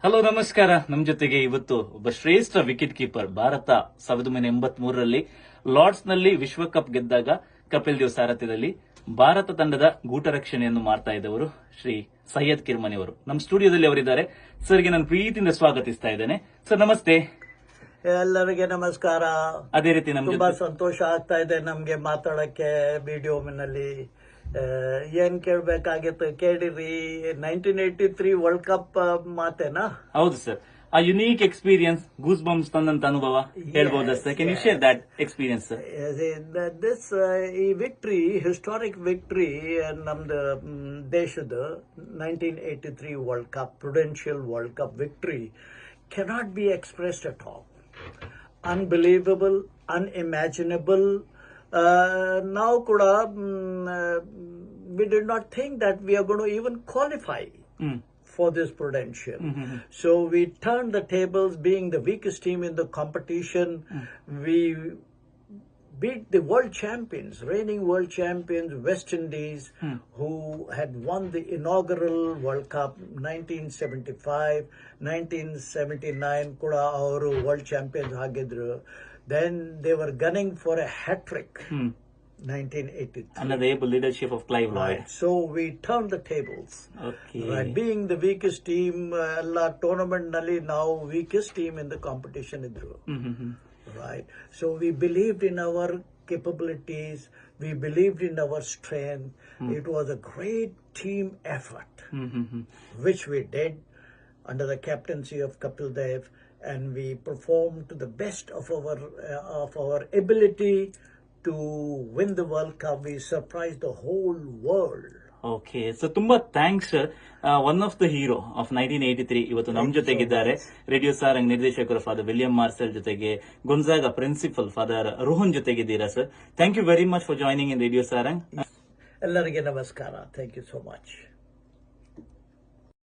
Hello ನಮಸ್ಕಾರ. ನಮ್ಮ ಜೊತೆಗೆ ಇವತ್ತು ಒಬ್ಬ ಶ್ರೇಷ್ಠ ವಿಕೆಟ್ ಕೀಪರ್, ಭಾರತ 1983ರಲ್ಲಿ ಲಾರ್ಡ್ಸ್ ನಲ್ಲಿ ವಿಶ್ವಕಪ್ ಗೆದ್ದಾಗ ಕಪಿಲ್ ದೇವ್ ಸಾರಥ್ಯದಲ್ಲಿ ಭಾರತ ತಂಡದ ಗೂಟ ರಕ್ಷಣೆಯನ್ನು ಮಾಡ್ತಾ ಇದ್ದವರು ಶ್ರೀ ಸೈಯದ್ ಕಿರ್ಮನಿ ಅವರು ನಮ್ಮ ಸ್ಟುಡಿಯೋದಲ್ಲಿ ಅವರಿದ್ದಾರೆ. ಸರ್ಗೆ ನಾನು ಪ್ರೀತಿಯಿಂದ ಸ್ವಾಗತಿಸ್ತಾ ಇದ್ದೇನೆ. ಸರ್ ನಮಸ್ತೆ. ಎಲ್ಲರಿಗೆ ನಮಸ್ಕಾರ. ಅದೇ ರೀತಿ ನಮ್ಗೆ ತುಂಬಾ ಸಂತೋಷ ಆಗ್ತಾ ಇದೆ ನಮ್ಗೆ ಮಾತಾಡಕ್ಕೆ ವಿಡಿಯೋನಲ್ಲಿ. ಏನ್ ಕೇಳ್ಬೇಕಾಗಿತ್ತು ಕೇಳಿರಿ. 1983 ವರ್ಲ್ಡ್ ಕಪ್ ಮಾತೇನಾ? ಹೌದು ಸರ್. ಆ ಯುನೀಕ್ ಎಕ್ಸ್ಪೀರಿಯನ್ಸ್, ಗೂಸ್ ಬಂಪ್ಸ್ ತಂದಂತ ಅನುಭವ ಹೇಳ್ಬೋದಾ sir? Can you share that experience sir? This ಈ ವಿಕ್ಟ್ರಿ, ಹಿಸ್ಟಾರಿಕ್ ವಿಕ್ಟ್ರಿ ನಮ್ದು ದೇಶದ 1983 world cup, prudential world cup victory cannot be expressed at all. Unbelievable, unimaginable. Now kuda we did not think that we are going to even qualify for this prudential. So we turned the tables, being the weakest team in the competition. We beat the world champions, reigning world champions, West Indies, who had won the inaugural World Cup 1975, 1979 kuda avaru world champions agidru. Then they were gunning for a hat-trick. 1983. Under the able leadership of Clive Lloyd. Right. So we turned the tables. Okay. Right. Being the weakest team, tournament nalli now weakest team in the competition idru. Right. So we believed in our capabilities. We believed in our strength. It was a great team effort, which we did under the captaincy of Kapil Dev, and we performed to the best of our ability to win the World Cup. We surprised the whole world. Okay, so ತುಂಬಾ thanks sir. One of the hero of 1983 ಇವತ್ತು ನಮ್ಮ ಜೊತೆಗಿದ್ದಾರೆ. Radio Sarang ನಿರ್ದೇಶಕರು father William Marcel ಜೊತೆಗೆ, Gonzaga principal father Rohan ಜೊತೆಗಿದ್ದೀರಾ sir. Thank you very much for joining in radio Sarang. ಎಲ್ಲರಿಗೆ ನಮಸ್ಕಾರ. Thank you so much.